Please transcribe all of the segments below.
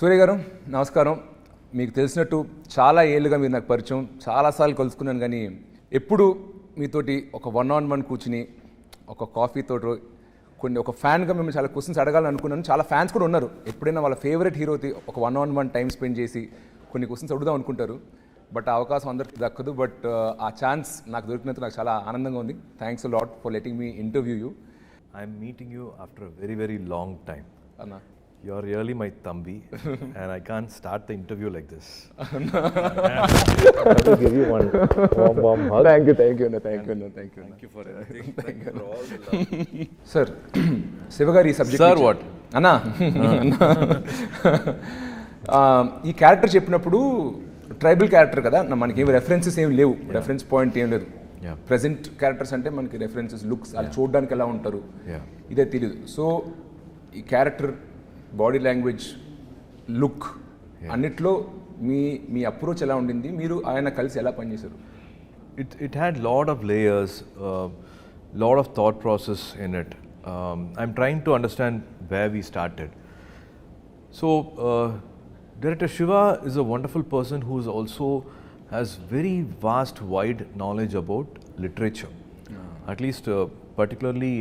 సూర్య గారు నమస్కారం. మీకు తెలిసినట్టు చాలా ఏళ్ళుగా మీరు నాకు పరిచయం, చాలాసార్లు కలుసుకున్నాను, కానీ ఎప్పుడు మీతోటి ఒక 1-on-1 కూర్చుని ఒక కాఫీతో ఒక ఫ్యాన్గా మిమ్మల్ని చాలా క్వశ్చన్స్ అడగాలని అనుకున్నాను. చాలా ఫ్యాన్స్ కూడా ఉన్నారు, ఎప్పుడైనా వాళ్ళ ఫేవరెట్ హీరోతో ఒక 1-on-1 టైం స్పెండ్ చేసి కొన్ని క్వశ్చన్స్ అడుగుదాం అనుకుంటారు. బట్ ఆ అవకాశం అందరికి దక్కదు. బట్ ఆ ఛాన్స్ నాకు దొరికినందుకు నాకు చాలా ఆనందంగా ఉంది. Thanks a lot for letting me interview you. I'm meeting you after a very, very long time. Anna. You're really my thambi and I can't start the interview like this. I have to give you one warm hug. Thank you. Thank you for everything. Thank you for all the love. Sir, Sivagari subject. Sir, what? Anna. ఈ character చెప్పినప్పుడు tribal character కదా, మనకి ఏమి references ఏమి లేవు, reference point ఏం లేదు. Present characters అంటే మనకి రెఫరెన్సెస్, లుక్స్, అది చూడడానికి ఎలా ఉంటారు ఇదే తెలియదు. సో ఈ క్యారెక్టర్, బాడీ లాంగ్వేజ్, లుక్ అన్నిట్లో మీ అప్రోచ్ ఎలా ఉండింది, మీరు ఆయన కలిసి ఎలా పనిచేశారు? It had lot of layers, lot of thought process in it. I'm trying to understand where we started. So Director Shiva is a wonderful person who is also has very vast, wide knowledge about literature. At least particularly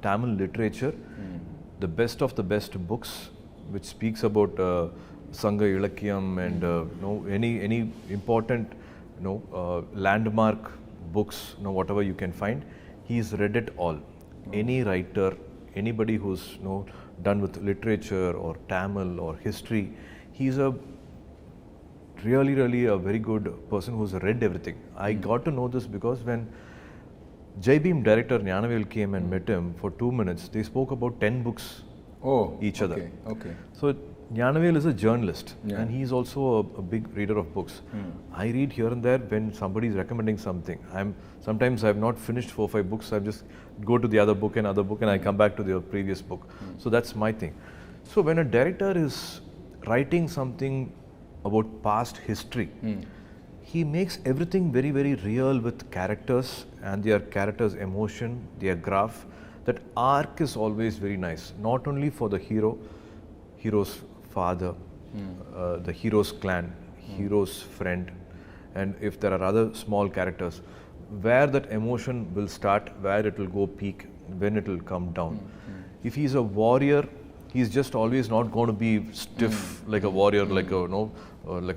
Tamil literature, the best of the best books which speaks about Sangha Ilakyam and any important landmark books, whatever you can find, he's read it all. Any writer, anybody who's done with literature or Tamil or history, he's a really a very good person who's read everything. I got to know this because when J-Beam director Gnanavel came and met him for 2 minutes, they spoke about 10 books each other. Okay. So Gnanavel is a journalist and he's also a big reader of books. I read here and there when somebody is recommending something. Sometimes I've not finished 4-5 books, I just go to the other book and I come back to the previous book. So that's my thing. So when a director is writing something about past history, he makes everything very, very real with characters and their characters' emotion, their graph. That arc is always very nice, not only for the hero's father, the hero's clan, hero's friend, and if there are other small characters, where that emotion will start, where it will go peak, when it will come down. If he's a warrior, he's just always not going to be stiff like a warrior, like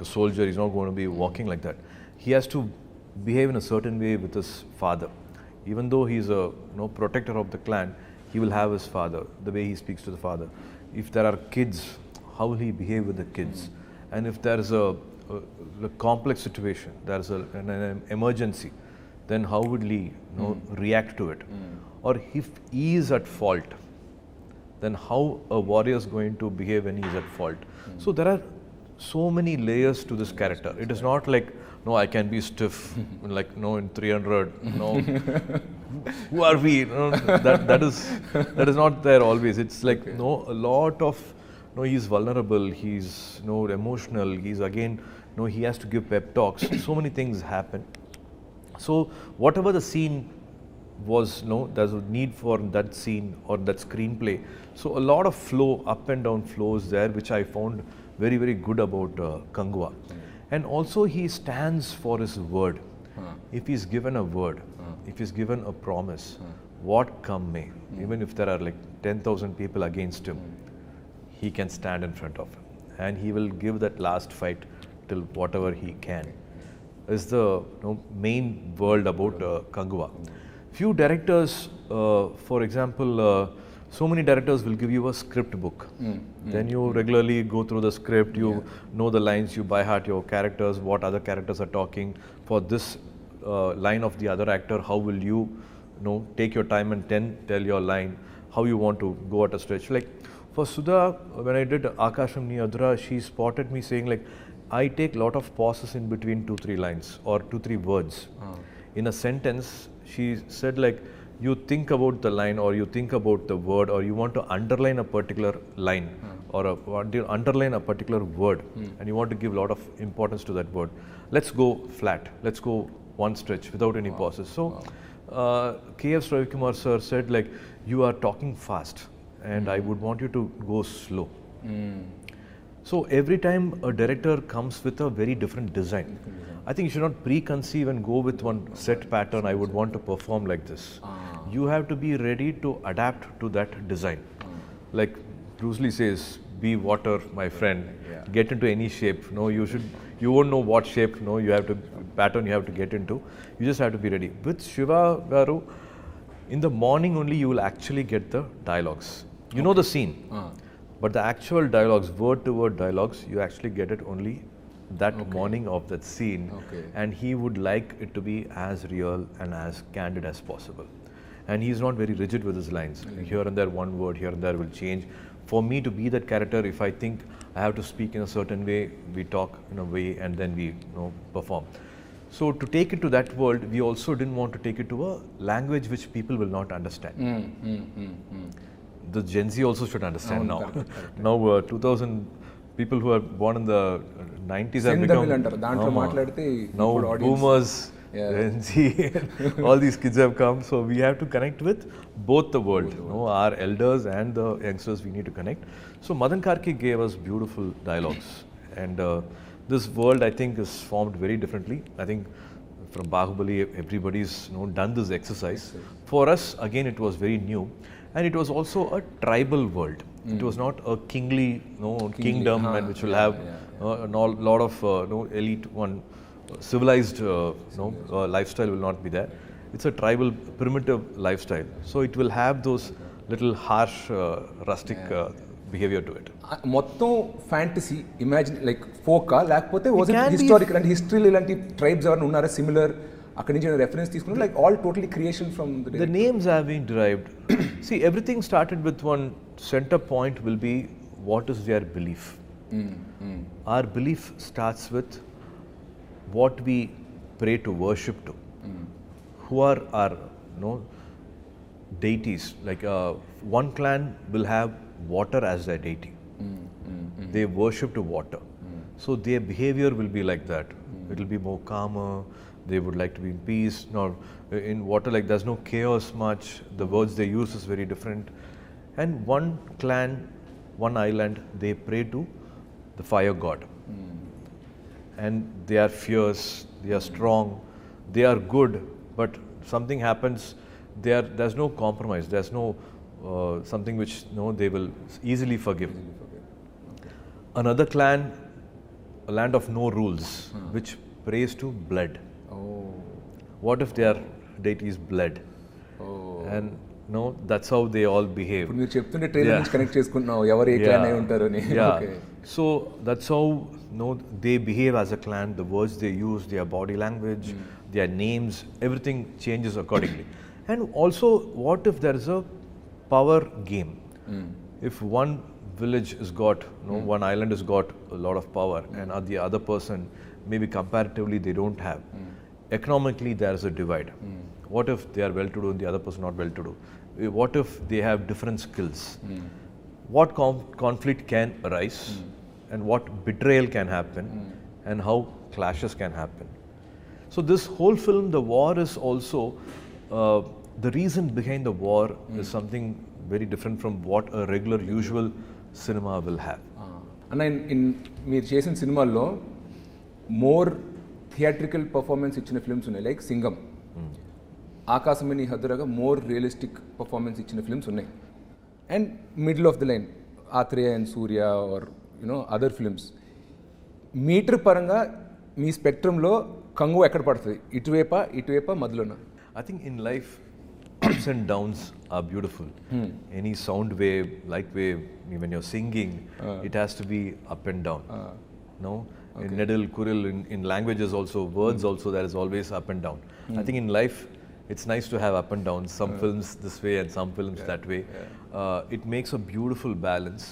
a soldier. He's not going to be walking like that. He has to behave in a certain way with his father. Even though he's a protector of the clan, he will have his father, the way he speaks to the father. If there are kids, how will he behave with the kids? And if there is a complex situation, there is an emergency, then how would he react to it? Or if he is at fault, then how a warrior is going to behave when he is at fault. So there are so many layers to this character. It is not like, I can be stiff, like, in 300, who are we? That is not there always. It's like, a lot of, he's vulnerable, he's, emotional, he's again, he has to give pep talks. So many things happen. So whatever the scene was, there's a need for that scene or that screenplay. So a lot of flow, up and down flows there, which I found very, very good about Kangwa. And also he stands for his word. If he's given a word, if he's given a promise, what come may, even if there are like 10,000 people against him, he can stand in front of him and he will give that last fight till whatever he can. Is the main world about Kangwa. Few directors, for example, so many directors will give you a script book. Then you regularly go through the script, you know the lines, you by heart your characters, what other characters are talking. For this line of the other actor, how will you, take your time and tell your line, how you want to go at a stretch. Like for Sudha, when I did Akasham Ni Adra, she spotted me saying like, I take lot of pauses in between 2-3 lines or 2-3 words. In a sentence, she said like, you think about the line or you think about the word or you want to underline a particular line or underline a particular word and you want to give a lot of importance to that word. Let's go flat. Let's go one stretch without any pauses. So K.S. Ravikumar sir said like, you are talking fast and I would want you to go slow. So every time a director comes with a very different design. I think you should not preconceive and go with one set pattern. I would want to perform like this. You have to be ready to adapt to that design. Like Bruce Lee says, be water, my friend. Get into any shape. No, you won't know what shape. No, you have to pattern. You have to get into. You just have to be ready. With Shiva Garu, in the morning only you will actually get the dialogues. You know the scene, but the actual dialogues, word to word dialogues, you actually get it only that morning of that scene. And he would like it to be as real and as candid as possible. And he's not very rigid with his lines. Here and there, one word here and there will change. For me to be that character, if I think I have to speak in a certain way, we talk in a way and then we perform. So to take it to that world, we also didn't want to take it to a language which people will not understand. The Gen Z also should understand now. Now 2000 people who are born in the 90s have become now boomers, Gen Z, all these kids have come. So we have to connect with both the world. Our elders and the youngsters we need to connect. So Madan Karki gave us beautiful dialogues. And this world I think is formed very differently. I think from Bahubali everybody's done this exercise. For us again it was very new. And it was also a tribal world. It was not a kingly kingdom and which will have a lot of elite one civilized lifestyle will not be there. It's a tribal primitive lifestyle. So it will have those little harsh rustic behavior to it. మొత్తం fantasy imagine like ఫోకా లేకపోతే was it historical అంటే హిస్టరీలో ఇలాంటి tribes ఎవరైనా ఉన్నారా similar అక్కడి నుంచి reference తీసుకున్నారు like all totally creation from the names have been derived. See, everything started with one center point will be what is their belief. Our belief starts with what we pray to worship to. Who are our deities? Like one clan will have water as their deity. They worship to water. So their behavior will be like that. It will be more calmer. They would like to be in peace. Now, in water, like there's no chaos much. The words they use is very different. And one clan, one island, they pray to the fire god. And they are fierce, they are strong, they are good, but something happens, there's no compromise, there's no something which they will easily forgive. Another clan, a land of no rules, which prays to blood. What if their deity is blood? And that's how they all behave. మీరు చెప్తుంటే trailer నుంచి connect చేసుకుంటున్నావు ఎవరు ఏ clan అయి ఉంటారు అని. So that's how they behave as a clan. The words they use, their body language, their names, everything changes accordingly. And also, what if there is a power game? If one village has got, one island has got a lot of power, and the other person maybe comparatively they don't have. Economically, there is a divide. What if they are well-to-do and the other person not well-to-do? What if they have different skills? What conflict can arise and what betrayal can happen and how clashes can happen. So this whole film, the war is also, the reason behind the war is something very different from what a regular usual cinema will have. అన్న మీరు చేసిన సినిమాల్లో more theatrical performance ఇచ్చిన films ఉన్నాయి like Singam, ఆకాశమని హద్దురగా more realistic performance ఇచ్చిన films ఉన్నాయి. And middle of the line Athreya and Surya are other films. Meter పరంగా మీ స్పెక్ట్రంలో కంగు ఎక్కడ పడుతుంది? ఇటువైపా మధ్యలోనా? I think in life ups and downs are beautiful. Any sound wave, light wave, when you're singing, it has to be up and down. In Nedil, Kuril, in languages also, words also, there is always up and down. I think in life, it's nice to have up and downs, some films this way and some films that way. It makes a beautiful balance.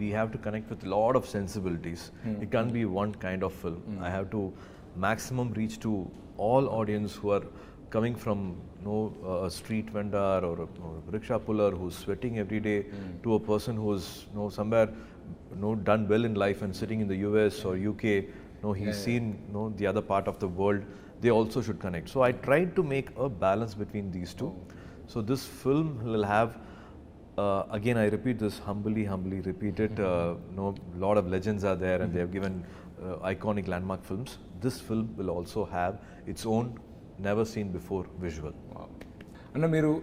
We have to connect with a lot of sensibilities. It can't be one kind of film. I have to maximum reach to all audience who are coming from a street vendor or a rickshaw puller who's sweating every day to a person who's somewhere done well in life and sitting in the US or UK. He's seen the other part of the world. They also should connect. So I tried to make a balance between these two. So this film will have Again, I repeat this humbly repeat it. Lot of legends are there, and they have given iconic landmark films. This film will also have its own never seen before visual. Wow. And Meeru,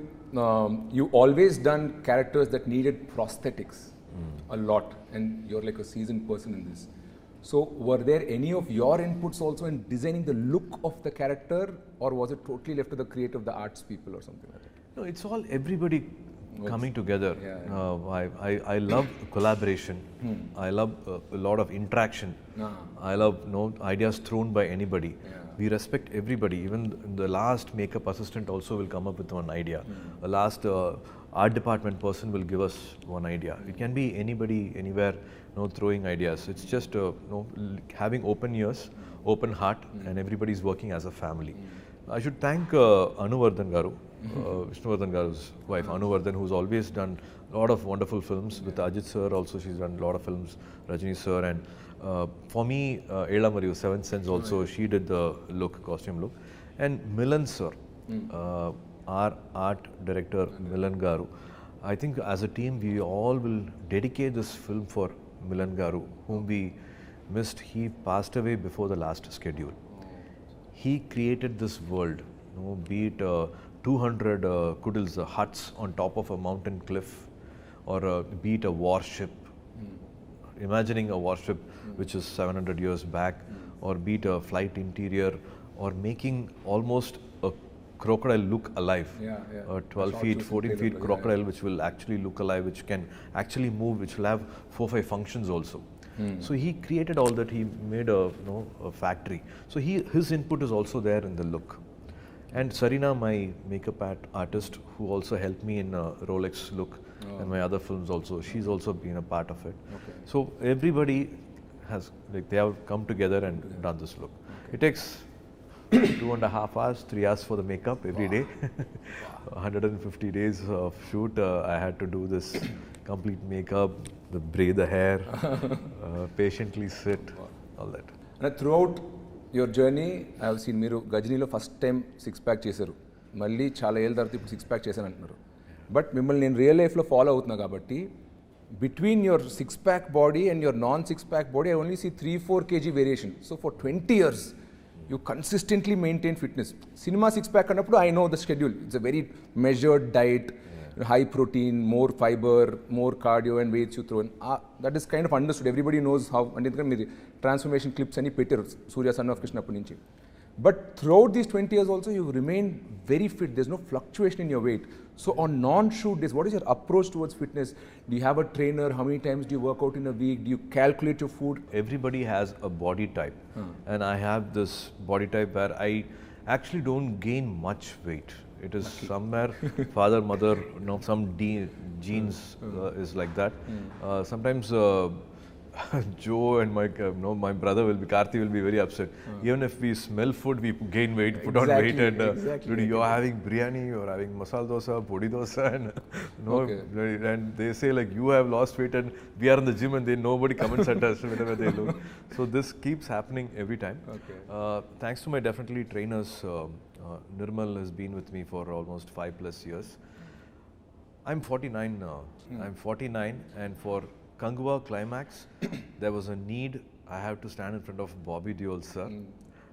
you always done characters that needed prosthetics a lot, and you're like a seasoned person in this. So were there any of your inputs also in designing the look of the character, or was it totally left to the creative, the arts people or something like that? No, it's all everybody coming together. I love collaboration. I love a lot of interaction. I love ideas thrown by anybody. We respect everybody. Even the last makeup assistant also will come up with one idea. The last art department person will give us one idea. It can be anybody, anywhere, throwing ideas. It's just having open ears, open heart, and everybody's working as a family. I should thank Anuvardhan Garu, Vishnuvardhan Garu's wife, Anuvardhan, who's always done a lot of wonderful films. With Ajit sir also, she's done a lot of films, Rajini sir, and for me, Ela Mariyu, Seventh Sense also, she did the costume look. And Milan sir, our art director, Milan Garu. I think as a team, we all will dedicate this film for Milan Garu, whom we missed. He passed away before the last schedule. He created this world, be it 200 kudils, huts on top of a mountain cliff, or be it a warship. Imagining a warship which is 700 years back, or be it a flight interior, or making almost a crocodile look alive. A 12 feet, 14 feet crocodile which will actually look alive, which can actually move, which will have 4-5 functions also. So he created all that. He made a factory. So his input is also there in the look. And Sarina, my makeup artist, who also helped me in Rolex look and my other films also, she's also been a part of it. So everybody has, they have come together and done this look. It takes 2.5 hours, 3 hours for the makeup every day. 150 days of shoot. I had to do this complete makeup, braid the hair, patiently sit, all that. And throughout your journey, I have seen Meeru Gajnilo first time 6-pack చేశారు. మళ్ళీ చాలా ఏళ్ళ తర్వాత ఇప్పుడు 6-pack చేశాను అంటున్నారు. But మిమ్మల్ని నేను రియల్ లైఫ్లో ఫాలో అవుతున్నా కాబట్టి between your 6-pack body and your non-6-pack body, I only see 3-4 kg variation. So for 20 years, you consistently maintain fitness. Cinema 6-pack annappudu, I know the schedule. It's a very measured diet, high protein, more fiber, more cardio and weights you throw in. That is kind of understood. Everybody knows how. And transformation clips ani petteru Surya son of Krishna appu nunchi. But throughout these 20 years also, you remain very fit. There's no fluctuation in your weight. So on non-shoot days, what is your approach towards fitness? Do you have a trainer? How many times do you work out in a week? Do you calculate your food? Everybody has a body type. And I have this body type where I actually don't gain much weight. It is somewhere father, mother, some genes is like that. Sometimes Joe and my brother Karthi will be very upset. Even if we smell food, we gain weight, put on weight, and you're having biryani, you're having masala dosa, podi dosa, and and they say like you have lost weight, and we are in the gym, and nobody comments at us whenever they look. So this keeps happening every time. Thanks to my definitely trainers, Nirmal has been with me for almost 5+ years. I'm 49 now. I'm 49, and for Kangwa Climax, there was a need. I have to stand in front of Bobby Deol sir,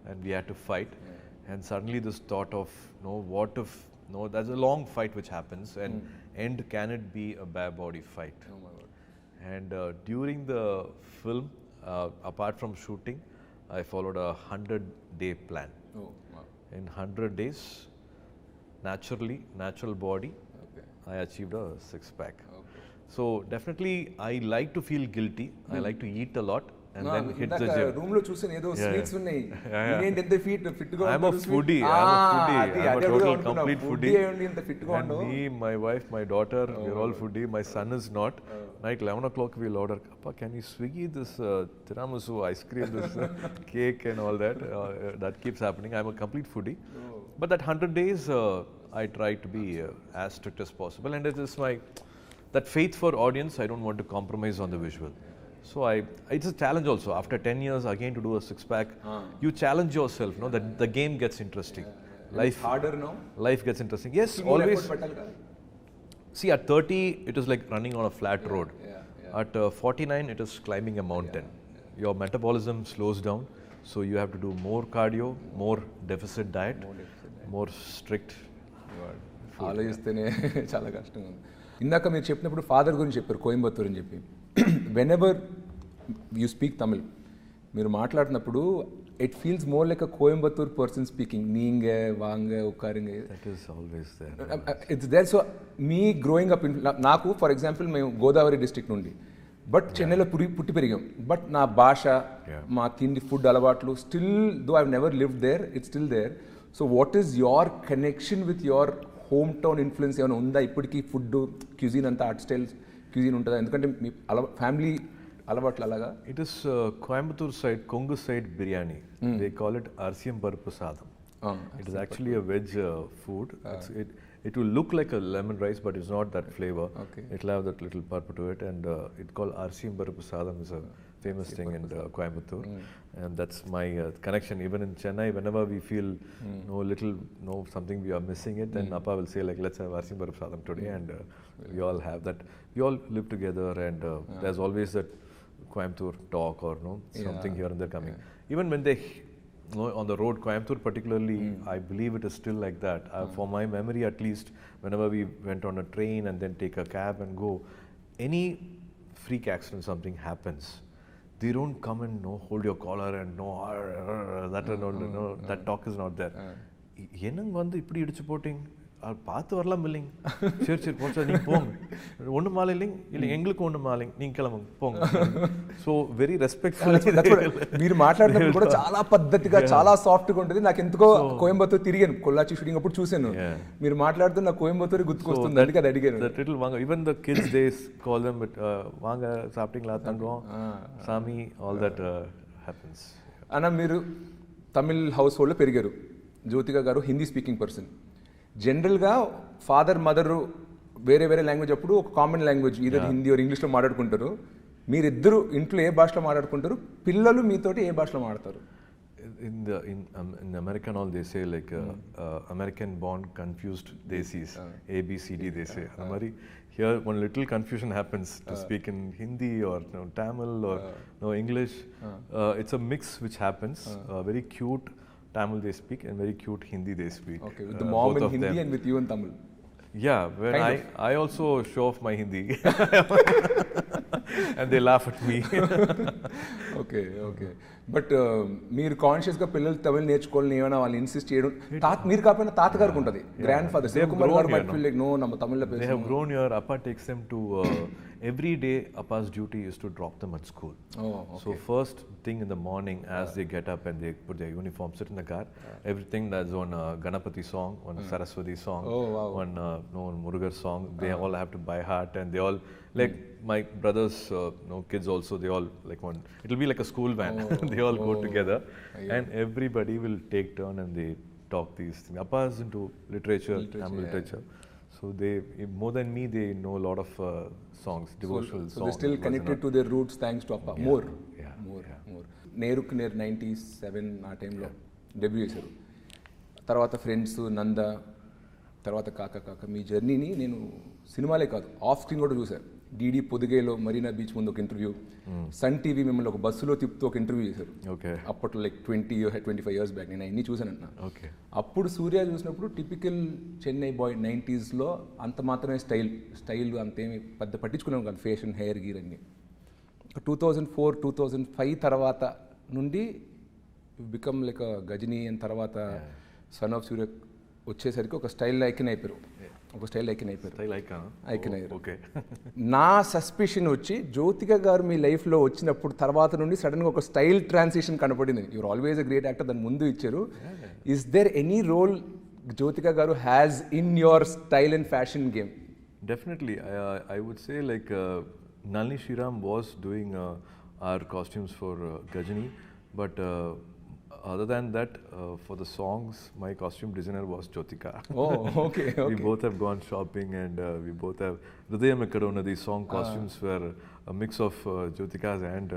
and we had to fight. And suddenly this thought of, what if, there's a long fight which happens, and end, can it be a bare body fight? Oh my God. And during the film, apart from shooting, I followed a 100-day plan. Oh, wow. In 100 days, natural body, I achieved a 6-pack. So definitely, I like to feel guilty. I like to eat a lot and then hit the gym. Room lo chusen edo sweets unnai. Inent ente fit ga I'm a foodie. I'm a total complete foodie. And me, my wife, my daughter, we're all foodie. My son is not. Night 11 o'clock we'll order, Appa, can you Swiggy this tiramisu ice cream, this cake and all that. That keeps happening. I'm a complete foodie. But that 100 days, I try to be as strict as possible. And it is that faith for audience, I don't want to compromise on the visual. So it's a challenge also. After 10 years, again to do a 6-pack, you challenge yourself, that the game gets interesting. Life harder now? Life gets interesting. Yes, always. See, at 30, it is like running on a flat road. At 49, it is climbing a mountain. Your metabolism slows down, so you have to do more cardio, more deficit diet, more strict. ఆలోచిస్తేనే చాలా కష్టంగా ఉంది. ఇందాక మీరు చెప్పినప్పుడు father గురించి చెప్పారు, కోయంబత్తూర్ అని చెప్పి. Whenever you speak Tamil, మీరు మాట్లాడినప్పుడు it feels more like a Coimbatore person speaking. నీంగే వాంగే ఉక్కారింగే, That is always there. It's there. So మీ గ్రోయింగ్ అప్ ఇన్, నాకు ఫర్ ఎగ్జాంపుల్ మేము గోదావరి డిస్ట్రిక్ట్ నుండి, బట్ చెన్నైలో పుట్టి పెరిగాం. బట్ నా భాష, మా తిండి, ఫుడ్ అలవాట్లు still, though I've never lived there, it's still there. So what is your connection with your hometown influence ఏమైనా ఉందా ఇప్పటికీ? ఫుడ్, క్యూజిన్ అంతా ఆర్ట్ స్టైల్ క్యూజిన్ ఉంటుందా? ఎందుకంటే మీ ఫ్యామిలీ అలవాట్లు అలాగా. It is Coimbatore side, Kongu side biryani. They call it RCM Paruppu Sadam. It is actually a veg food. It will look like a lemon rice, but it's not that flavor. It will have that little purple to it, and it's called RCM Paruppu Sadam. Is a famous thing in Coimbatore, and that's my connection. Even in Chennai, whenever we feel something we are missing it, then Appa will say like, let's have RCM Paruppu Sadam today, and we all have that. We all live together, and there's always that Coimbatore talk or something here and there coming. Even when they on the road, Coimbatore particularly, I believe it is still like that. For my memory at least, whenever we went on a train and then take a cab and go, any freak accident, something happens, they don't come and hold your collar and that talk is not there. என்னங்க வந்து இப்படி இடிச்சு boating, பார்த்து வரலாம் இல்லைங்க, சரி சரி போச்சா நீங்கள் போங்க, ஒன்று மாலை இல்லைங்க, இல்லை எங்களுக்கு ஒன்று மாலைங்க, நீங்கள் கிளம்புங்க போங்க. So very respectful. మీరు మాట్లాడినప్పుడు కూడా చాలా పద్ధతిగా, చాలా సాఫ్ట్గా ఉంటుంది. నాకు ఎందుకో కోయంబత్తూర్ తిరిగాను, కొల్లాచి షూటింగ్ అప్పుడు చూశాను. మీరు మాట్లాడుతూ నాకు కోయంబత్తూర్ గుర్తుకొస్తుంది, అందుకే అది అడిగాను. వాంగ, even the kids they call them వాంగ సాఫ్టింగ్లా తంగం సామి, ఆల్ దట్ హ్యాపెన్స్. అన్న, మీరు తమిళ్ హౌస్ హోల్డ్లో పెరిగారు. Jyothika garu Hindi speaking person. జనరల్గా ఫాదర్ మదరు వేరే వేరే లాంగ్వేజ్ అప్పుడు ఒక common language either Hindi or ఇంగ్లీష్లో మాట్లాడుకుంటారు. మీరిద్దరు ఇంట్లో ఏ భాషలో మాట్లాడుకుంటారు? పిల్లలు మీతోటి ఏ భాషలో మాట్లాడతారు? In America and all, they say like American born confused desis, ABCD they say. Here one little confusion happens to speak in Hindi or Tamil or English. It's a mix which happens. Very cute Tamil they speak and very cute Hindi they speak. Okay, with the mom in Hindi and with you in Tamil. Yeah, when I also show off my Hindi and they laugh at me. Okay. But మీరు కాన్షియస్గా పిల్లలు తమిళ్ నేర్చుకోవాలని ఏమైనా వాళ్ళు insist చేయడం, మీరు కాకపోయినా తాతగారికి ఉంటుంది, గ్రాండ్ ఫాదర్ శివకుమార్ గారు might feel like, no, நம்ம தமிழ்లో they have grown here. Appa takes them to every day. Appa's duty is to drop them at school. So first thing in the morning, as they get up and they put their uniform, sit in the car, everything that's on Ganapati song, on Saraswati song, on Murugar song, they all have to by heart, and they all like my brothers kids also, they all like one, it'll be like a school van. They all go together and everybody will take turn and they talk these things. Appa is into literature, Tamil literature. So they, more than me, they know a lot of songs, devotional songs. So they're still connected to their roots thanks to Appa. More. నేరుకు నేరు 97 ఆ టైంలో debut చేశారు. తర్వాత friends, నంద, తర్వాత కాక మీ జర్నీని నేను సినిమాలే కాదు ఆఫ్ స్క్రీన్ కూడా చూశాను. డీడీ పొదిగేలో మరీనా బీచ్ ముందు ఒక ఇంటర్వ్యూ, సన్ టీవీ మిమ్మల్ని ఒక బస్సులో తిప్పుతూ ఒక ఇంటర్వ్యూ చేశారు. అప్పట్లో లైక్ 25 years బ్యాక్. నేను అన్నీ చూశానంటున్నా. అప్పుడు సూర్య చూసినప్పుడు టిపికల్ చెన్నై బాయ్ 90sలో అంత మాత్రమే స్టైల్ అంతేమి పెద్ద పట్టించుకున్నాను కాదు, ఫ్యాషన్, హెయిర్ గీర్ అన్నీ. 2004-2005 తర్వాత నుండి బికమ్ లైక్ గజనీ అండ్ తర్వాత సన్ ఆఫ్ సూర్య వచ్చేసరికి ఒక స్టైల్ ఐకన్ అయిపోయారు. నా సస్పిషన్ వచ్చి జ్యోతిక గారు మీ లైఫ్లో వచ్చినప్పుడు తర్వాత నుండి సడన్గా ఒక స్టైల్ ట్రాన్సిషన్ కనపడింది. You're always a great actor, దాని ముందు ఇచ్చారు. Is there any role Jyothika garu has in your style and fashion game? Definitely. I would say like Nalini Shriram was doing our costumes for Gajini, but other than that, for the songs, my costume designer was Jyotika. Okay. We both have gone shopping and we both have Hridayam Ekkadona. These song costumes were a mix of Jyotika's and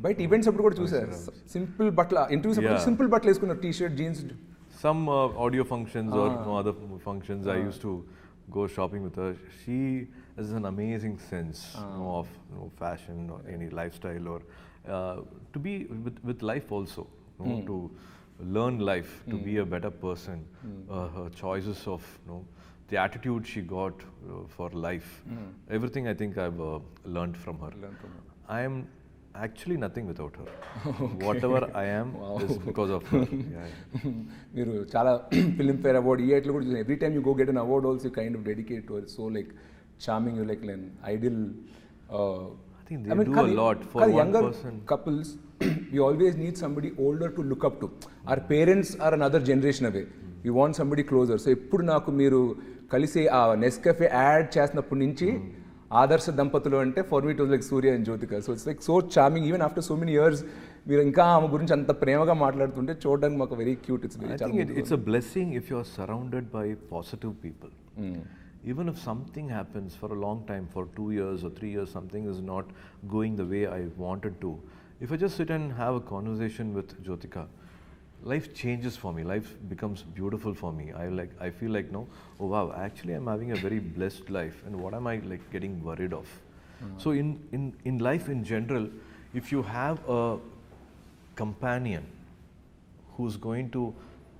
బయట events అప్పుడు కూడా చూసారు simple బట్టల interviews అప్పుడు simple బట్టలు వేసుకున్నారు, T shirt, jeans. Some audio functions or no other functions, I used to go shopping with her. She has an amazing sense of fashion or any lifestyle, or to be with life also, to learn life, to be a better person. Her choices of the attitude she got for life, everything I think I've learned from her. I am actually nothing without her. Whatever I am is because of her. మీరు చాలా film fair award ఈ ఏట్లో కూడా చూసాను. Every time you go get an award also kind of dedicate to so like charming, you like an ideal. I think they do a lot for one younger person. Couples, we always need somebody older to look up to. Our parents are another generation away. We want somebody closer. So ఎప్పుడు నాకు మీరు కలిసి ఆ Nescafe add చేసినప్పటి నుంచి ఆదర్శ దంపతులు అంటే for me it was like Surya and Jyothika. So it's like so charming even after so many years. మీరు ఇంకా ఆమె గురించి అంత ప్రేమగా మాట్లాడుతుంటే చూడడానికి మాకు very cute. It's I think it's a blessing if you're surrounded by positive people. Even if something happens for a long time, for 2 years or 3 years, something is not going the way I wanted to. If I just sit and have a conversation with Jyotika, life changes for me. Life becomes beautiful for me. I feel like, no, oh wow, actually I'm having a very blessed life, and what am I like getting worried of? So in life in general, if you have a companion who's going to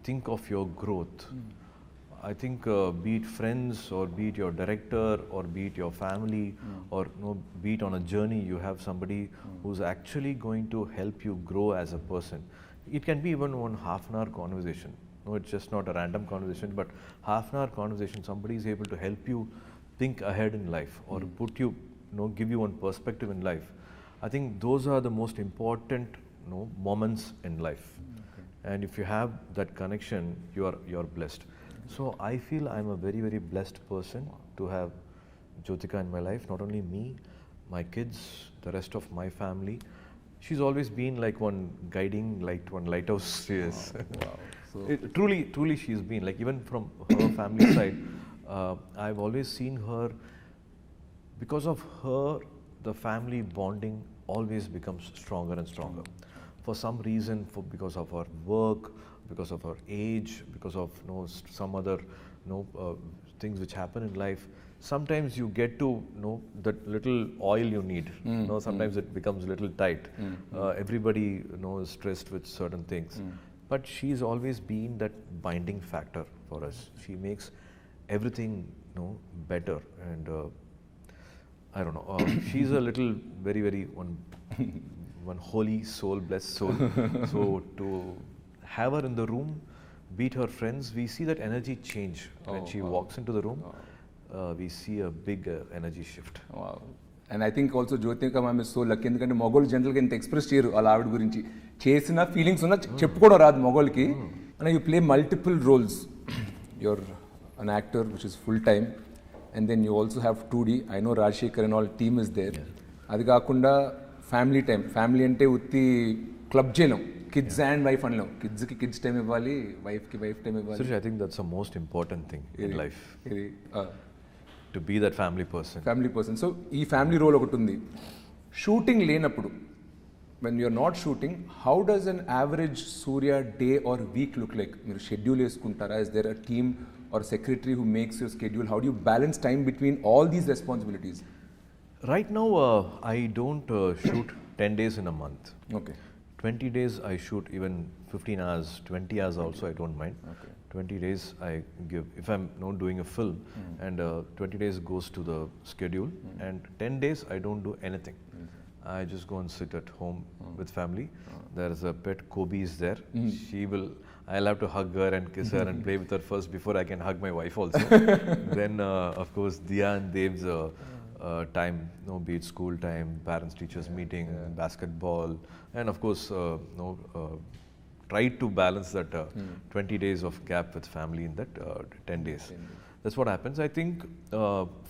think of your growth, I think be it friends or be it your director or be it your family or be it on a journey, you have somebody who's actually going to help you grow as a person. It can be even one half-an-hour conversation. No, it's just not a random conversation, but half-an-hour conversation. Somebody is able to help you think ahead in life or put you, give you one perspective in life. I think those are the most important, moments in life. And if you have that connection, you're blessed. So I feel I'm a very, very blessed person to have Jyotika in my life. Not only me, my kids, the rest of my family. She's always been like one guiding light, one lighthouse. Yes. Wow. So Truly she's been like, even from her family side, I've always seen her. Because of her, the family bonding always becomes stronger and stronger. For some reason, because of her work, because of her age, because of some other things which happen in life, sometimes you get to that little oil you need. Sometimes it becomes a little tight. Everybody is stressed with certain things, but she's always been that binding factor for us. She makes everything better, and I don't know. She's a little very, very one holy soul, blessed soul. So to have her in the room, beat her friends, we see that energy change when she walks into the room. We see a big energy shift. Wow. And I think also Jyotika ma'am is so lucky, ఎందుకంటే మొగోళ్ళు జనరల్గా ఇంత express చేయరు వాళ్ళ ఆవిడ గురించి. చేసిన feelings ఉన్నా చెప్పుకోవడం రాదు మొగోళ్ళకి. And you play multiple roles. You're an actor which is full time, and then you also have 2D. I know Rajasekhar and all team is there. అది కాకుండా ఫ్యామిలీ టైం. ఫ్యామిలీ అంటే ఉత్తి క్లబ్ చేయలేం. కిడ్స్ అండ్ వైఫ్ అనలేం. కిడ్స్కి kids time ఇవ్వాలి, వైఫ్కి wife time ఇవ్వాలి. Sirish, I think that's the most important thing in life. To be that family person. Family person. So ఈ ఫ్యామిలీ రోల్ ఒకటి ఉంది. షూటింగ్ లేనప్పుడు, when you're not shooting, how does an average Surya day or week look like? మీరు schedule వేసుకుంటారా? Is there a team or secretary who makes your schedule? How do you balance time between all these responsibilities? Right now, I don't shoot 10 days in a month. Okay. 20 days I shoot, even 15 hours, 20 hours also I don't mind. Okay. 20 days I give, if I'm not doing a film, and 20 days goes to the schedule, and 10 days I don't do anything. I just go and sit at home with family. There is a pet, Kobe is there. I'll have to hug her and kiss her and play with her first before I can hug my wife also. Then of course Diya and Dev's time, be it school time, parents teachers meeting, basketball, and of course try to balance that 20 days of gap with family in that 10 days. That's what happens. I think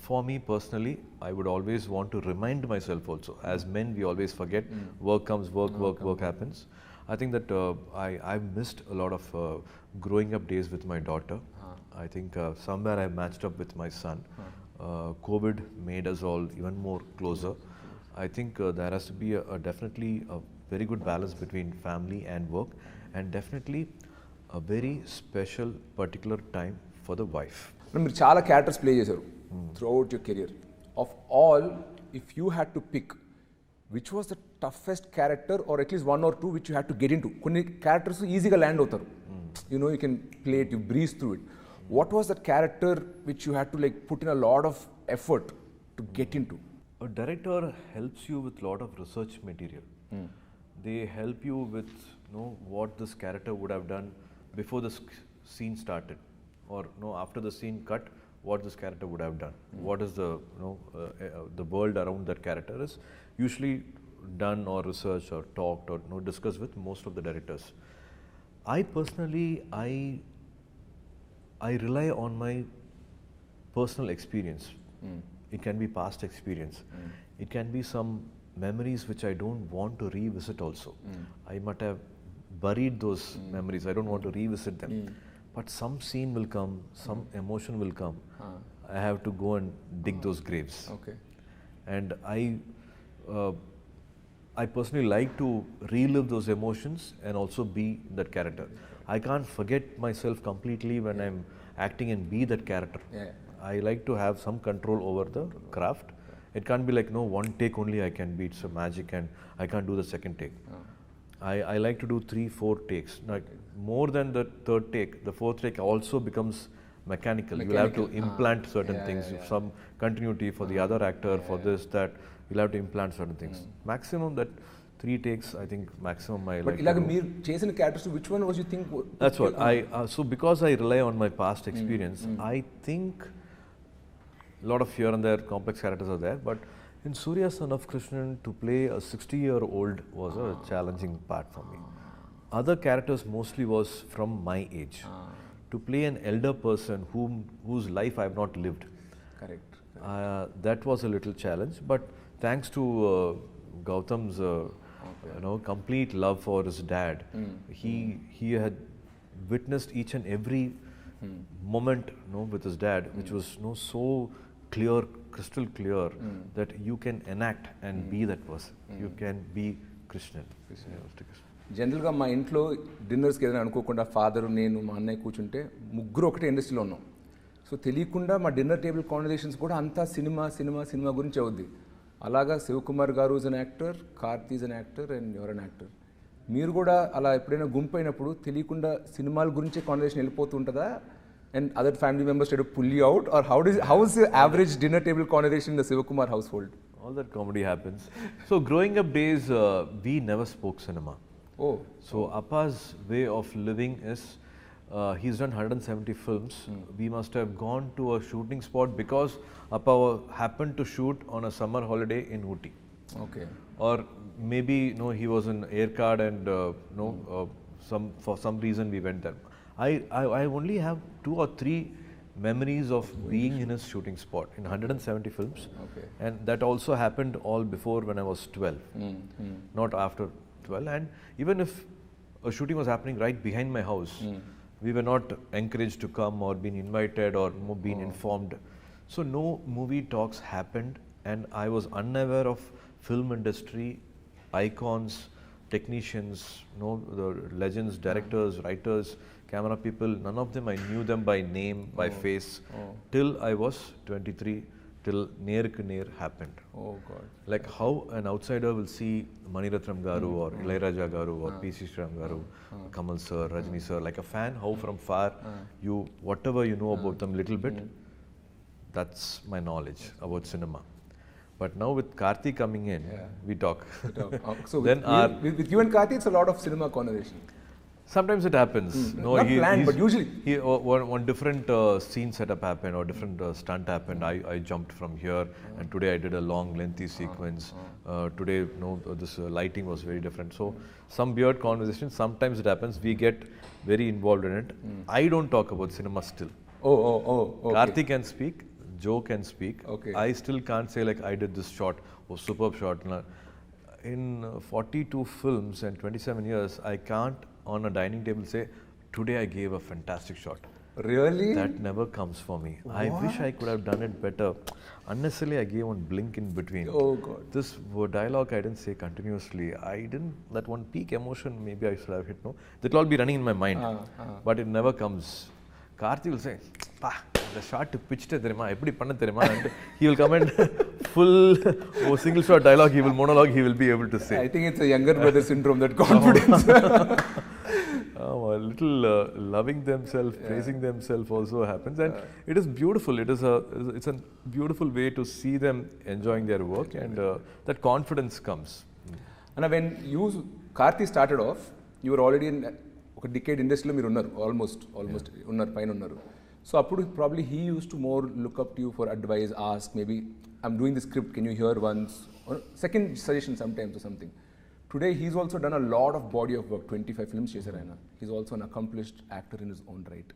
for me personally, I would always want to remind myself also. As men, we always forget. Work comes, work happens. I think that I've missed a lot of growing up days with my daughter. I think somewhere I matched up with my son. COVID made us all even more closer. I think there has to be definitely a very good balance between family and work, and definitely a very special particular time for the wife. మీరు చాలా characters play చేశారు throughout your career. Of all, if you had to pick which was the toughest character or at least 1 or 2 which you had to get into? కొన్ని characters ఈజీగా land అవుతారు, you know, you can play it, you breeze through it. What was that character which you had to like put in a lot of effort to get into? A director helps you with lot of research material. They help you with what this character would have done before the scene started, or after the scene cut, what this character would have done. What is the world around that character is usually done or researched or talked or discussed with most of the directors. I personally, I rely on my personal experience. It can be past experience. It can be some memories which I don't want to revisit also. I might have buried those memories. I don't want to revisit them. But some scene will come, some emotion will come. I have to go and dig those graves. Okay. And I personally like to relive those emotions and also be that character. I can't forget myself completely when I'm acting and be that character. Yeah. I like to have some control over the craft. It can't be like, one take only I can be, it's a magic and I can't do the second take. I like to do 3-4 takes. Like more than the third take, the fourth take also becomes mechanical. You will have to implant certain things, some continuity for the other actor, for this, that. You'll have to implant certain things. Maximum that 3 takes, I think maximum I like. But ilaga meer chesina characters, which one was you think? That's what so because I rely on my past experience, I think a lot of here and there complex characters are there, but in Surya Son of Krishnan, to play a 60-year-old was a challenging part for me. Other characters mostly was from my age. To play an elder person whose life I have not lived. Correct. That was a little challenge, but thanks to Gautam's complete love for his dad, he had witnessed each and every moment with his dad, which was so clear, crystal clear, that you can enact and be that person. You can be Krishnan. జనరల్గా మా ఇంట్లో డిన్నర్స్కి ఏదైనా అనుకోకుండా father, నేను, మా అన్నయ్య కూర్చుంటే ముగ్గురు ఒకటే ఇండస్ట్రీలో ఉన్నాం. సో తెలియకుండా మా డిన్నర్ టేబుల్ కాన్వర్జేషన్స్ కూడా అంతా సినిమా గురించి అవుద్ది. అలాగా శివకుమార్ గారు is an actor, Karthi is an actor and your an actor. మీరు కూడా అలా ఎప్పుడైనా గుంపు అయినప్పుడు తెలియకుండా సినిమాల గురించే conversation వెళ్ళిపోతుంటుందా? And other family members try to pull you out, or how is the average dinner table conversation in the Sivakumar household? All that comedy happens. So growing up days, we never spoke cinema. Oh. So Appa's way of living is, he's done 170 films. We must have gone to a shooting spot because Appa happened to shoot on a summer holiday in Ooty. Okay. Or maybe he was in air card and for some reason we went there. I only have 2 or 3 memories of being in his shooting spot in 170 films. Okay. And that also happened all before when I was 12, not after 12. And even if a shooting was happening right behind my house, we were not encouraged to come or been invited or been informed. So no movie talks happened, and I was unaware of film industry, icons, technicians, the legends, directors, writers, camera people. None of them, I knew them by name, by face, till I was 23, till Neer happened. Oh God. Like how an outsider will see Mani Ratnam Garu or Ilayaraja Garu or P.C. Sriram Garu, Kamal sir, Rajni sir, like a fan, how from far whatever you know about them little bit, that's my knowledge about cinema. But now with Karthi coming in, we talk. So with you and Karthi, it's a lot of cinema conversation. Sometimes it happens. Not planned, but usually. One different scene setup happened or different stunt happened. I jumped from here, and today I did a long, lengthy sequence. Today, this lighting was very different. So some weird conversation. Sometimes it happens. We get very involved in it. I don't talk about cinema still. Okay. Karthi can speak. Joe can speak. Okay. I still can't say like I did this shot or superb shot. In 42 films and 27 years, I can't on a dining table say, today I gave a fantastic shot. Really? That never comes for me. What? I wish I could have done it better. Unnecessarily, I gave one blink in between. Oh God. This dialogue I didn't say continuously. That one peak emotion maybe I should have hit. That will all be running in my mind. But it never comes. Karthi will say, the shot pitched therima eppadi panna therima, and he will come and full single shot dialogue, he will monologue, he will be able to say. I think it's a younger brother syndrome, that confidence. A little loving themselves, praising themselves also happens, and it is beautiful. It's a beautiful way to see them enjoying their work, and that confidence comes. And when Karthi started off, you were already in a decade industry lo meer unnaru, almost unnaru, paina unnaru. So appudu probably he used to more look up to you for advice, ask maybe, I'm doing the script, can you hear once, or second suggestion sometimes or something. Today he's also done a lot of body of work, 25 films chesaru ayana. He's also an accomplished actor in his own right.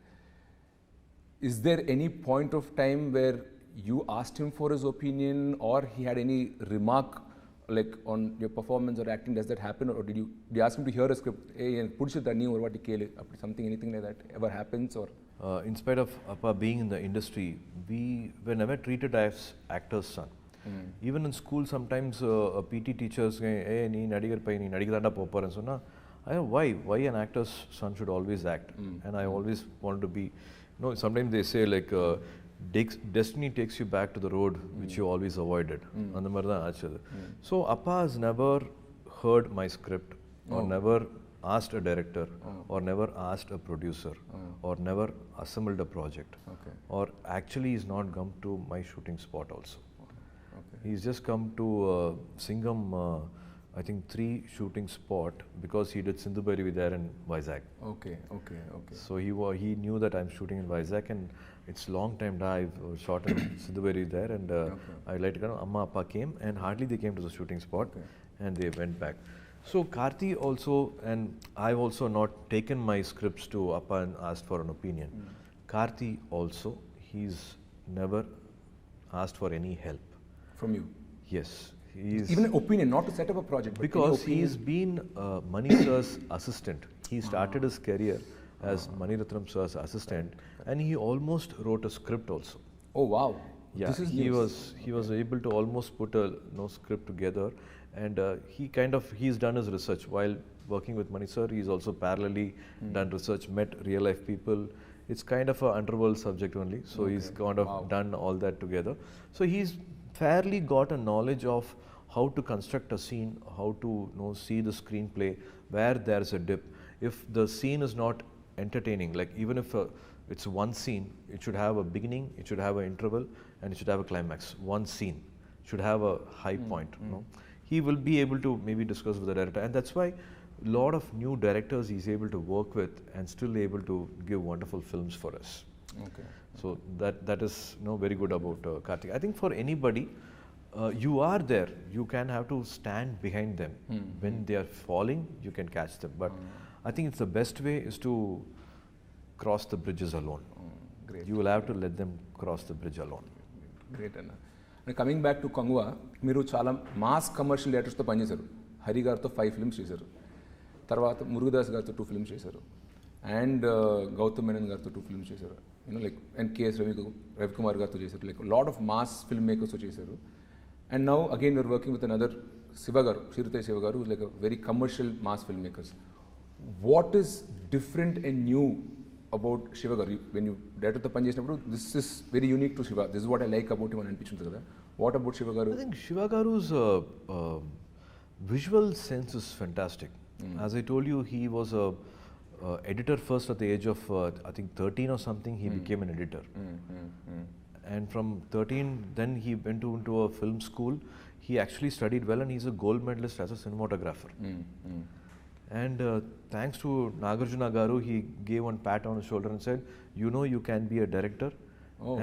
Is there any point of time where you asked him for his opinion, or he had any remark like on your performance or acting? Does that happen, or did you ask him to hear a script, hey pudichudha nee or what kele, something, anything like that ever happens? Or in spite of Appa being in the industry, we were never treated as actor's son. Even in school, sometimes PT teachers say, hey, nee nadigar pai nee nadigidanda popparan sonna, why an actor's son should always act. And I always wanted to be, sometimes they say like destiny takes you back to the road which you always avoided. And so Appa has never heard my script, or never asked a director, or never asked a producer, or never assembled a project, or actually he's not come to my shooting spot also. He's just come to Singham, I think 3 shooting spot, because he did Sindhu Bhairavi there in Vizag. Okay. So he knew that I'm shooting in Vizag, and it's long time I've shot in Sindhu Bhairavi there, and I let go. Amma Appa came, and hardly they came to the shooting spot, and they went back. So Karthi also, and I've also not taken my scripts to Appa and asked for an opinion. Karthi also, he's never asked for any help from you? Yes. He's even an opinion, not to set up a project, but because he's been Mani sir's assistant. He started his career as Mani Ratnam sir's assistant, and he almost wrote a script also. Oh wow! Yeah, this is he was able to almost put a script together, and he's done his research while working with Mani sir. He's also parallelly done research, met real life people. It's kind of an underworld subject only, so he's kind of done all that together. So he's fairly got a knowledge of how to construct a scene, how to see the screenplay, where there's a dip. If the scene is not entertaining, like even if it's one scene, it should have a beginning, it should have an interval, and it should have a climax. One scene should have a high point. He will be able to maybe discuss with the director, and that's why a lot of new directors he's able to work with and still able to give wonderful films for us. Okay. So that is very good about Karthik. I think for anybody, you are there. You can have to stand behind them. When they are falling, you can catch them. But I think it's the best way is to cross the bridges alone. Great. You will have to let them cross the bridge alone. Great, Anna. And coming back to Kangwa, మీరు చాలా mass commercial డైరెక్టర్స్తో పనిచేశారు. హరి గారితో 5 films చేశారు, తర్వాత మురుగదాస్ గారితో 2 films చేశారు, and Gautam Menon గారితో 2 films చేశారు, అండ్ కేఎస్ రవికుమార్ గారితో చేశారు, like lot of mass film మేకర్స్తో చేశారు. And now again you are working with another Shiva garu, శ్రీరుతయ్య Shiva garu, like very commercial mass film makers. What is different and new about Shiva garu? When you డైరెక్టర్తో పనిచేసినప్పుడు this is very unique to Shiva, this is what I like about him అని అనిపించింది కదా. What about Shiva గారు? I think Shiva Garu's visual sense is fantastic. As I told you, he was a editor first at the age of I think 13 or something. He became an editor, and from 13 then he went into a film school. He actually studied well, and he's a gold medalist as a cinematographer. And thanks to Nagarjuna Garu, he gave one pat on his shoulder and said, you can be a director.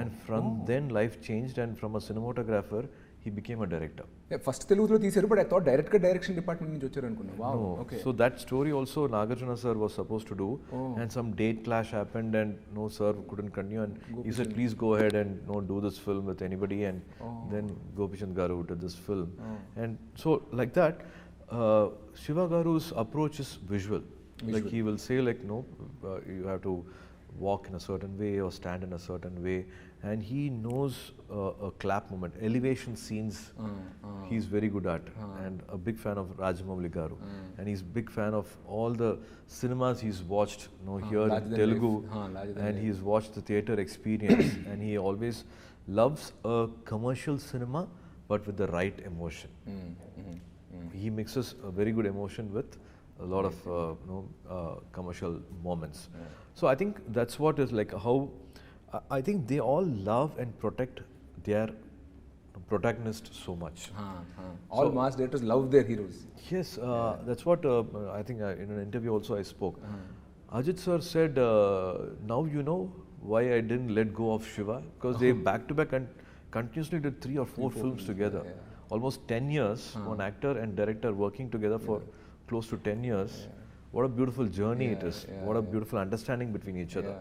And from then life changed, and from a cinematographer he became a director. First తెలుగులో తీశారు, but I thought డైరెక్ట్గా direction department నుంచి వచ్చారు అనుకున్నా. Wow, okay. So that story also Nagarjuna sir was supposed to do, and some date clash happened, and no sir couldn't continue, and he said please go ahead and do this film with anybody, and then Gopichan Garu did this film. And so like that, Shiva Garu's approach is visual. Like he will say like you have to walk in a certain way or stand in a certain way, and he knows a clap moment, elevation scenes. He's very good at, and a big fan of Rajamouli Garu, and he's big fan of all the cinemas he's watched, here in Telugu, and he's watched the theatre experience, and he always loves a commercial cinema, but with the right emotion. He mixes a very good emotion with a lot of commercial moments. So I think that's what is like how I think they all love and protect their protagonist so much. All mass directors love their heroes. Yes, that's what I think in an interview also I spoke. Ajit sir said, now you know why I didn't let go of Shiva, because they back to back and continuously did 3 or 4 films together. Almost 10 years, one actor and director working together for close to 10 years. What a beautiful journey it is. What a beautiful understanding between each other.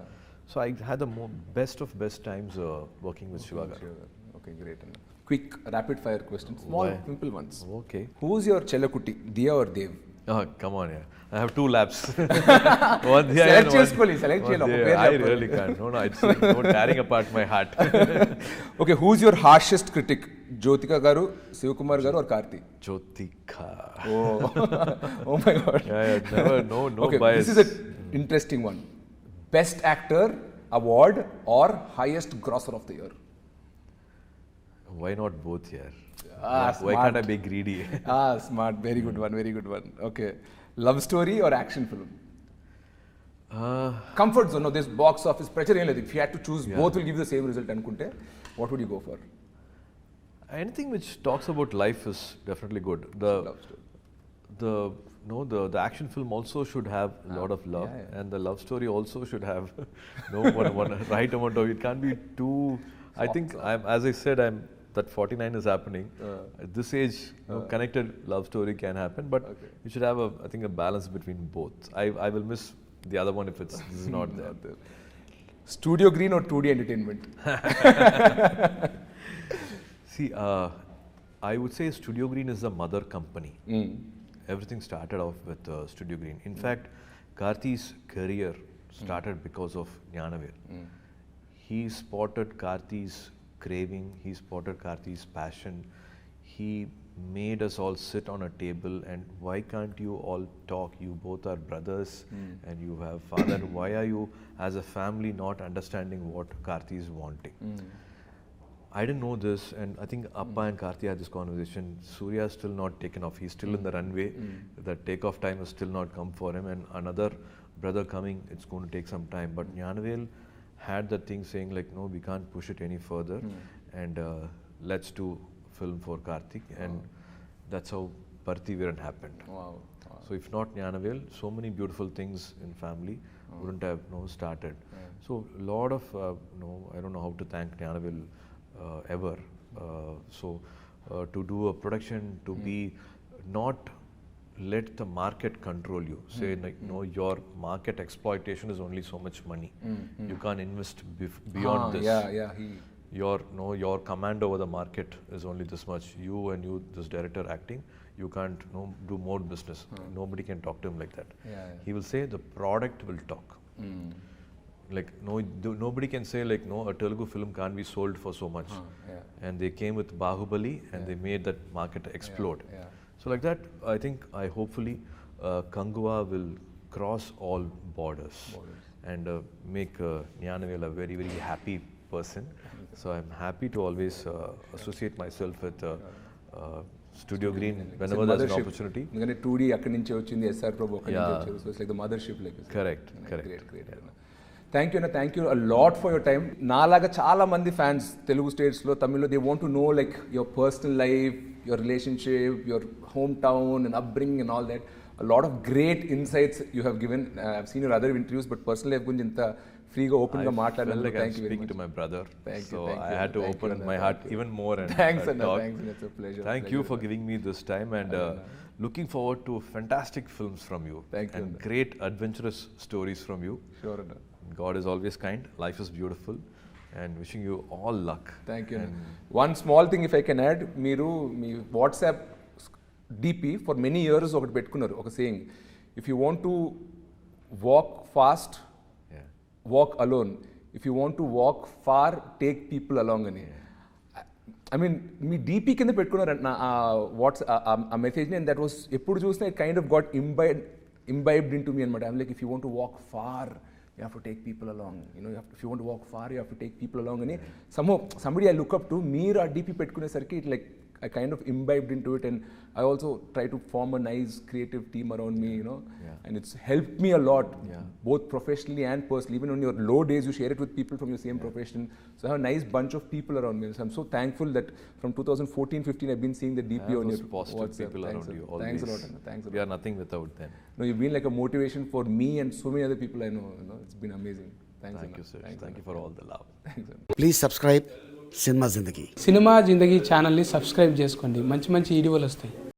So I had the best of best times working with Shiva garu. Okay, great. Quick rapid fire questions. Small, simple ones. Okay. Who's your Chelakutti, Diya or Dev? Oh, come on, yeah. I have 2 laps. One Diya Select and చేసుకోవాలి, one select చేయాలి, ఒక Diya. పేరు I చెప్పాలి. really can't. No, it's no tearing apart my heart. Okay, who's your harshest critic? Jyotika garu, Sivakumar garu or Karthi? Jyotika. Oh my God. Never, no Okay, bias. this is an interesting one. Best actor award or highest grosser of the year? Why not both here? Why Smart. can't I be greedy? Smart. Very good one. Very good one. Okay. Love story or action film? Comfort zone. No, this box office pressure. If you had to choose, both will give the same result. What would you go for? Anything which talks about life is definitely good. Love story. The action film also should have a lot of love, and the love story also should have one right amount of. It can't be too. I think as I said, that 49 is happening. At this age, connected love story can happen, but you should have I think a balance between both. I will miss the other one if this is not there. Studio Green or 2D Entertainment? See, I would say Studio Green is the mother company. Everything started off with Studio Green. In fact, Karthi's career started because of Gnanavel. He spotted Karthi's craving, he spotted Karthi's passion. He made us all sit on a table and why can't you all talk? You both are brothers and you have father. Why are you as a family not understanding what Karthi is wanting? I didn't know this, and I think Appa and Karthi had this conversation. Surya is still not taken off. He's still in the runway. The takeoff time has still not come for him, and another brother coming, it's going to take some time. But Gnanavel had that thing saying like, no, we can't push it any further, and let's do film for Karthik, and that's how Parthiviran happened. Wow. So if not Gnanavel, so many beautiful things in family wouldn't have started. So a lot of I don't know how to thank Gnanavel ever. To do a production, to be not let the market control you. Say like your market exploitation is only so much money. You can't invest beyond this. Your command over the market is only this much. You, this director acting, you can't do more business. Nobody can talk to him like that. He will say the product will talk. Like nobody can say like a Telugu film can't be sold for so much. And they came with Bahubali and they made that market explode. So like that, I think hopefully Kangua will cross all borders and make Gnanavel a very, very happy person. So I'm happy to always associate myself with Studio Green whenever there's an opportunity. 2D akkadi nunchi vachindi, SR Prabhu akkadi nunchi vacharu. So it's like the mothership. Correct. Great. Thank you a lot for your time. Naalaga chaala mandi fans Telugu states lo, Tamil lo, they want to know like your personal life, your relationship, your hometown and upbringing and all that. A lot of great insights you have given. I've seen your other interviews, but personally I've been inta free ga open ga maatladanu. Like thank you very much. To my brother. Thank you. I had to open my heart even more and thanks, talk. Thanks, it's a pleasure. Thank you for giving me this time, and looking forward to fantastic films from you. Thank you. And great adventurous stories from you. Sure. God is always kind. Life is beautiful. And wishing you all luck. Thank you. One small thing if I can add, మీరు మీ WhatsApp DP for many years ఒకటి పెట్టుకున్నారు, ఒక saying, if you want to walk fast, walk alone. If you want to walk far, take people along అని. I mean, me DP కింద పెట్టుకున్నారు నా watts ఆ మెసేజ్ని, అండ్ దట్ వాస్ ఎప్పుడు చూసినా it kind of got imbibed into me అనమాట. I'm like, if you want to walk far, you have to take people along. You know, if you want to walk far, you have to take people along అని somebody I look up to, మీరు ఆ DP పెట్టుకునేసరికి it like I kind of imbibed into it, and I also try to form a nice creative team around me, you know, and it's helped me a lot, both professionally and personally. Even on your low days, you share it with people from your same profession. So I have a nice bunch of people around me. So I'm so thankful that from 2014-15, I've been seeing the DP on your positive WhatsApp. people Thanks around you. Thanks a Always. lot. Thanks a lot. We are nothing without them. No, you've been like a motivation for me and so many other people I know. You know, it's been amazing. Thanks. Thank you, sir. Thank you for all the love. Thanks. Please subscribe cinema Zindagi. Cinema జిందగీ ఛానల్ని subscribe చేసుకోండి, మంచి మంచి వీడియోలు వస్తాయి.